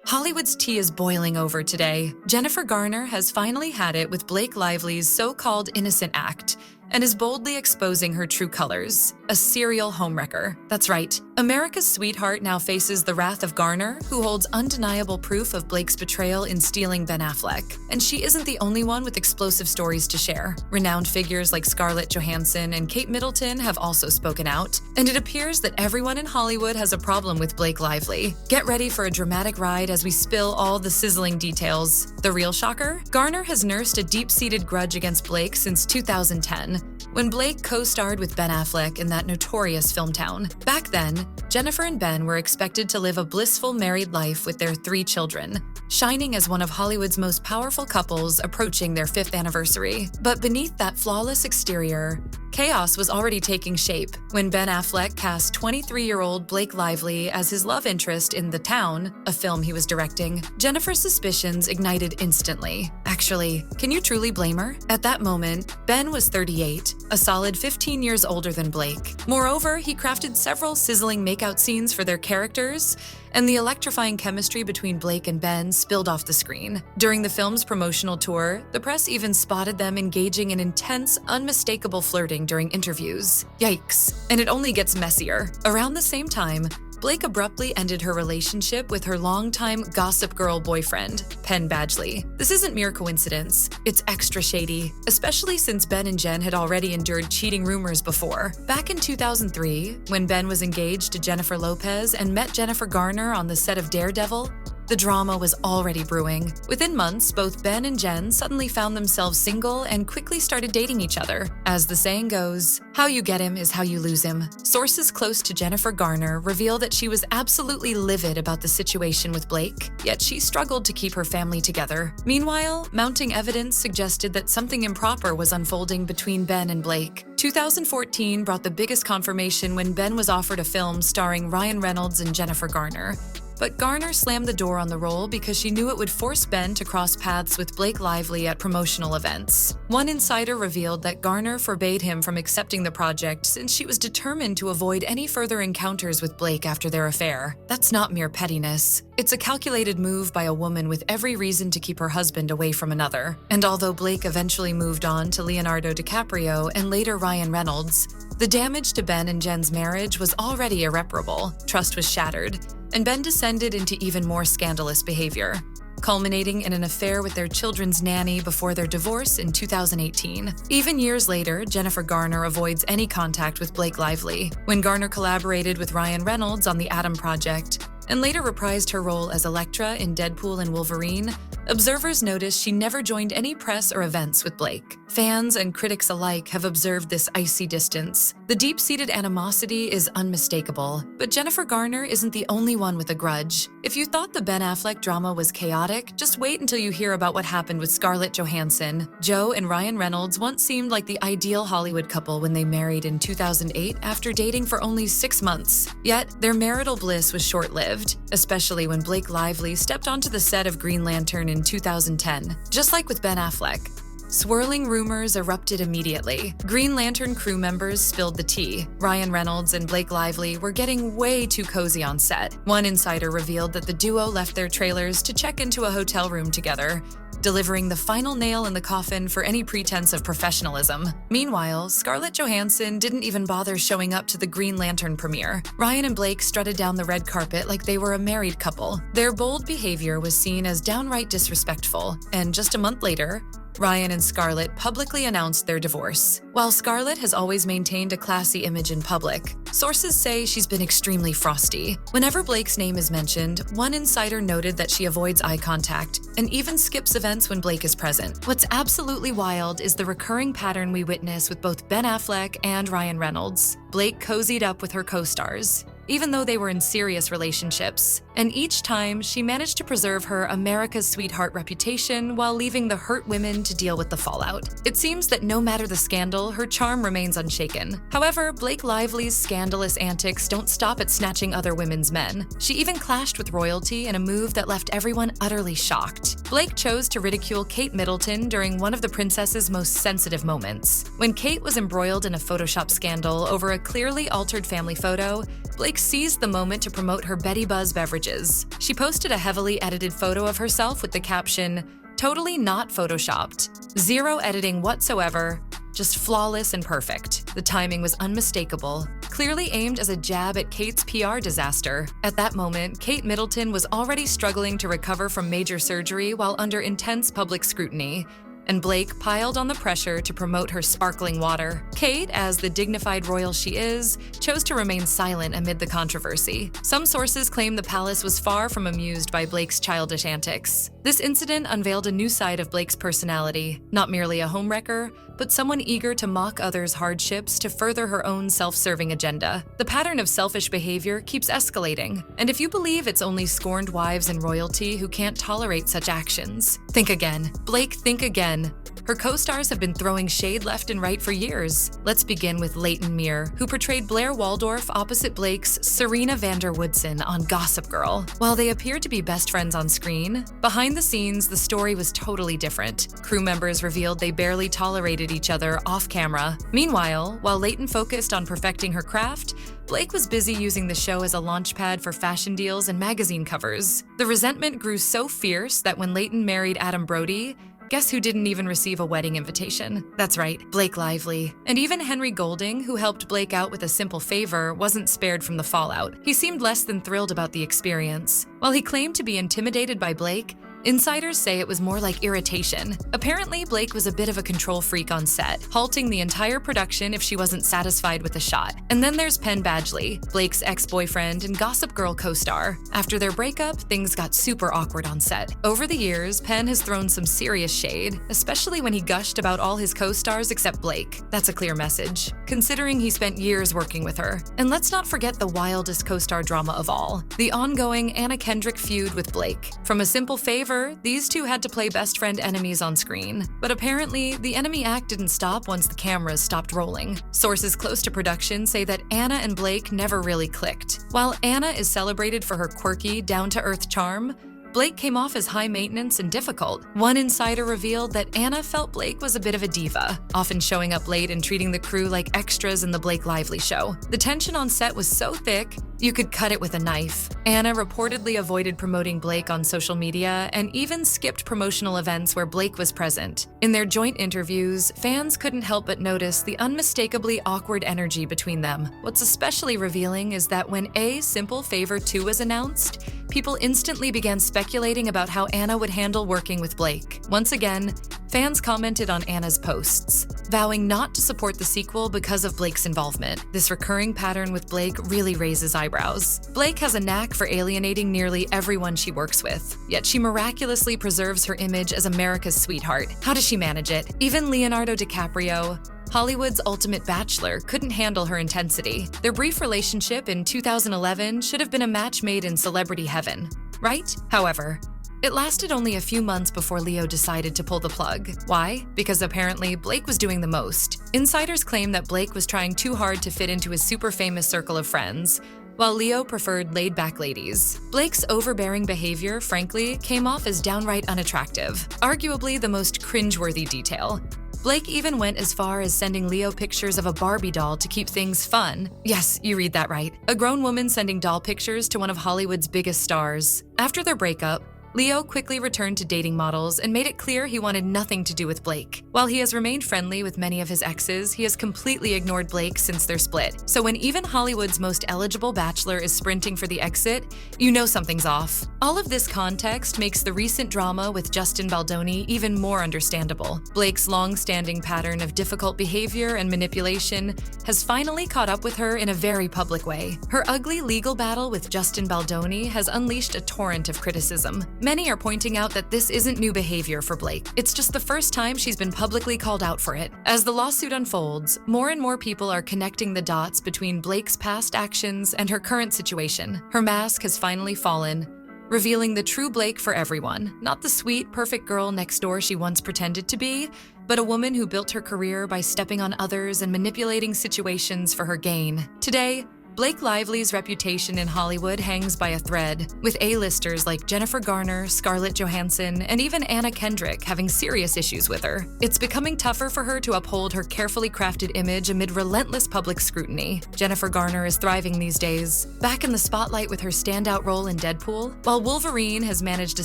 Hollywood's tea is boiling over today. Jennifer Garner has finally had it with Blake Lively's so-called innocent act and is boldly exposing her true colors, a serial homewrecker. That's right. America's sweetheart now faces the wrath of Garner, who holds undeniable proof of Blake's betrayal in stealing Ben Affleck. And she isn't the only one with explosive stories to share. Renowned figures like Scarlett Johansson and Kate Middleton have also spoken out, and it appears that everyone in Hollywood has a problem with Blake Lively. Get ready for a dramatic ride as we spill all the sizzling details. The real shocker? Garner has nursed a deep-seated grudge against Blake since 2010, when Blake co-starred with Ben Affleck in that notorious film town. Back then, Jennifer and Ben were expected to live a blissful married life with their 3 children, shining as one of Hollywood's most powerful couples approaching their 5th anniversary. But beneath that flawless exterior, chaos was already taking shape when Ben Affleck cast 23-year-old Blake Lively as his love interest in The Town, a film he was directing. Jennifer's suspicions ignited instantly. Actually, can you truly blame her? At that moment, Ben was 38, a solid 15 years older than Blake. Moreover, he crafted several sizzling makeout scenes for their characters, and the electrifying chemistry between Blake and Ben spilled off the screen. During the film's promotional tour, the press even spotted them engaging in intense, unmistakable flirting during interviews. Yikes. And it only gets messier. Around the same time, Blake abruptly ended her relationship with her longtime Gossip Girl boyfriend, Penn Badgley. This isn't mere coincidence. It's extra shady, especially since Ben and Jen had already endured cheating rumors before. Back in 2003, when Ben was engaged to Jennifer Lopez and met Jennifer Garner on the set of Daredevil, the drama was already brewing. Within months, both Ben and Jen suddenly found themselves single and quickly started dating each other. As the saying goes, how you get him is how you lose him. Sources close to Jennifer Garner reveal that she was absolutely livid about the situation with Blake, yet she struggled to keep her family together. Meanwhile, mounting evidence suggested that something improper was unfolding between Ben and Blake. 2014 brought the biggest confirmation when Ben was offered a film starring Ryan Reynolds and Jennifer Garner. But Garner slammed the door on the role because she knew it would force Ben to cross paths with Blake Lively at promotional events. One insider revealed that Garner forbade him from accepting the project since she was determined to avoid any further encounters with Blake after their affair. That's not mere pettiness. It's a calculated move by a woman with every reason to keep her husband away from another. And although Blake eventually moved on to Leonardo DiCaprio and later Ryan Reynolds, the damage to Ben and Jen's marriage was already irreparable. Trust was shattered, and Ben descended into even more scandalous behavior, culminating in an affair with their children's nanny before their divorce in 2018. Even years later, Jennifer Garner avoids any contact with Blake Lively. When Garner collaborated with Ryan Reynolds on The Atom Project, and later reprised her role as Elektra in Deadpool and Wolverine, observers noticed she never joined any press or events with Blake. Fans and critics alike have observed this icy distance. The deep-seated animosity is unmistakable, but Jennifer Garner isn't the only one with a grudge. If you thought the Ben Affleck drama was chaotic, just wait until you hear about what happened with Scarlett Johansson. Joe and Ryan Reynolds once seemed like the ideal Hollywood couple when they married in 2008 after dating for only 6 months. Yet, their marital bliss was short-lived, especially when Blake Lively stepped onto the set of Green Lantern in 2010. Just like with Ben Affleck, swirling rumors erupted immediately. Green Lantern crew members spilled the tea. Ryan Reynolds and Blake Lively were getting way too cozy on set. One insider revealed that the duo left their trailers to check into a hotel room together, delivering the final nail in the coffin for any pretense of professionalism. Meanwhile, Scarlett Johansson didn't even bother showing up to the Green Lantern premiere. Ryan and Blake strutted down the red carpet like they were a married couple. Their bold behavior was seen as downright disrespectful, and just a month later, Ryan and Scarlett publicly announced their divorce. While Scarlett has always maintained a classy image in public, sources say she's been extremely frosty. Whenever Blake's name is mentioned, one insider noted that she avoids eye contact and even skips events when Blake is present. What's absolutely wild is the recurring pattern we witness with both Ben Affleck and Ryan Reynolds. Blake cozied up with her co-stars, even though they were in serious relationships. And each time, she managed to preserve her America's sweetheart reputation while leaving the hurt women to deal with the fallout. It seems that no matter the scandal, her charm remains unshaken. However, Blake Lively's scandalous antics don't stop at snatching other women's men. She even clashed with royalty in a move that left everyone utterly shocked. Blake chose to ridicule Kate Middleton during one of the princess's most sensitive moments. When Kate was embroiled in a Photoshop scandal over a clearly altered family photo, Blake Blake seized the moment to promote her Betty Buzz beverages. She posted a heavily edited photo of herself with the caption, "Totally not photoshopped. Zero editing whatsoever. Just flawless and perfect." The timing was unmistakable, clearly aimed as a jab at Kate's PR disaster. At that moment, Kate Middleton was already struggling to recover from major surgery while under intense public scrutiny, and Blake piled on the pressure to promote her sparkling water. Kate, as the dignified royal she is, chose to remain silent amid the controversy. Some sources claim the palace was far from amused by Blake's childish antics. This incident unveiled a new side of Blake's personality, not merely a homewrecker, but someone eager to mock others' hardships to further her own self-serving agenda. The pattern of selfish behavior keeps escalating, and if you believe it's only scorned wives and royalty who can't tolerate such actions, think again. Blake, think again. Her co-stars have been throwing shade left and right for years. Let's begin with Leighton Meir, who portrayed Blair Waldorf opposite Blake's Serena van der Woodsen on Gossip Girl. While they appeared to be best friends on screen, behind the scenes, the story was totally different. Crew members revealed they barely tolerated each other off-camera. Meanwhile, while Leighton focused on perfecting her craft, Blake was busy using the show as a launchpad for fashion deals and magazine covers. The resentment grew so fierce that when Leighton married Adam Brody, guess who didn't even receive a wedding invitation? That's right, Blake Lively. And even Henry Golding, who helped Blake out with a simple favor, wasn't spared from the fallout. He seemed less than thrilled about the experience. While he claimed to be intimidated by Blake, insiders say it was more like irritation. Apparently, Blake was a bit of a control freak on set, halting the entire production if she wasn't satisfied with the shot. And then there's Penn Badgley, Blake's ex-boyfriend and Gossip Girl co-star. After their breakup, things got super awkward on set. Over the years, Penn has thrown some serious shade, especially when he gushed about all his co-stars except Blake. That's a clear message, considering he spent years working with her. And let's not forget the wildest co-star drama of all, the ongoing Anna Kendrick feud with Blake. From a simple favor, these two had to play best friend enemies on screen. But apparently, the enemy act didn't stop once the cameras stopped rolling. Sources close to production say that Anna and Blake never really clicked. While Anna is celebrated for her quirky, down-to-earth charm, Blake came off as high maintenance and difficult. One insider revealed that Anna felt Blake was a bit of a diva, often showing up late and treating the crew like extras in the Blake Lively show. The tension on set was so thick, you could cut it with a knife. Anna reportedly avoided promoting Blake on social media and even skipped promotional events where Blake was present. In their joint interviews, fans couldn't help but notice the unmistakably awkward energy between them. What's especially revealing is that when A Simple Favor 2 was announced, people instantly began speculating about how Anna would handle working with Blake. Once again, fans commented on Anna's posts, vowing not to support the sequel because of Blake's involvement. This recurring pattern with Blake really raises eyebrows. Blake has a knack for alienating nearly everyone she works with, yet she miraculously preserves her image as America's sweetheart. How does she manage it? Even Leonardo DiCaprio, Hollywood's ultimate bachelor, couldn't handle her intensity. Their brief relationship in 2011 should have been a match made in celebrity heaven, right? However, it lasted only a few months before Leo decided to pull the plug. Why? Because apparently Blake was doing the most. Insiders claim that Blake was trying too hard to fit into his super famous circle of friends, while Leo preferred laid-back ladies. Blake's overbearing behavior, frankly, came off as downright unattractive, arguably the most cringeworthy detail. Blake even went as far as sending Leo pictures of a Barbie doll to keep things fun. Yes, you read that right. A grown woman sending doll pictures to one of Hollywood's biggest stars. After their breakup, Leo quickly returned to dating models and made it clear he wanted nothing to do with Blake. While he has remained friendly with many of his exes, he has completely ignored Blake since their split. So when even Hollywood's most eligible bachelor is sprinting for the exit, you know something's off. All of this context makes the recent drama with Justin Baldoni even more understandable. Blake's long-standing pattern of difficult behavior and manipulation has finally caught up with her in a very public way. Her ugly legal battle with Justin Baldoni has unleashed a torrent of criticism. Many are pointing out that this isn't new behavior for Blake. It's just the first time she's been publicly called out for it. As the lawsuit unfolds, more and more people are connecting the dots between Blake's past actions and her current situation. Her mask has finally fallen, revealing the true Blake for everyone. Not the sweet, perfect girl next door she once pretended to be, but a woman who built her career by stepping on others and manipulating situations for her gain. Today, Blake Lively's reputation in Hollywood hangs by a thread, with A-listers like Jennifer Garner, Scarlett Johansson, and even Anna Kendrick having serious issues with her. It's becoming tougher for her to uphold her carefully crafted image amid relentless public scrutiny. Jennifer Garner is thriving these days, back in the spotlight with her standout role in Deadpool, while Wolverine has managed a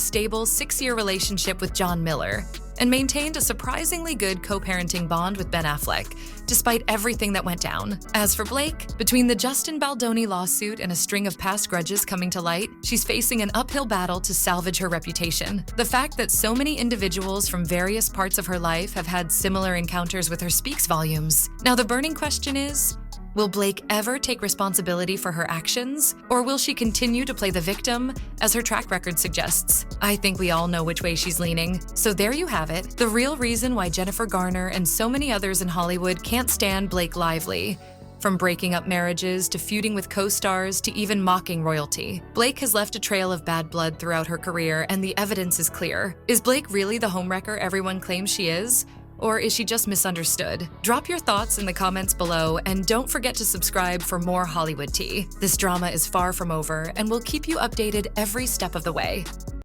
stable 6-year relationship with John Miller and maintained a surprisingly good co-parenting bond with Ben Affleck, despite everything that went down. As for Blake, between the Justin Baldoni lawsuit and a string of past grudges coming to light, she's facing an uphill battle to salvage her reputation. The fact that so many individuals from various parts of her life have had similar encounters with her speaks volumes. Now the burning question is, will Blake ever take responsibility for her actions, or will she continue to play the victim, as her track record suggests? I think we all know which way she's leaning. So there you have it, the real reason why Jennifer Garner and so many others in Hollywood can't stand Blake Lively. From breaking up marriages to feuding with co-stars to even mocking royalty, Blake has left a trail of bad blood throughout her career, and the evidence is clear. Is Blake really the homewrecker everyone claims she is? Or is she just misunderstood? Drop your thoughts in the comments below, and don't forget to subscribe for more Hollywood tea. This drama is far from over, and we'll keep you updated every step of the way.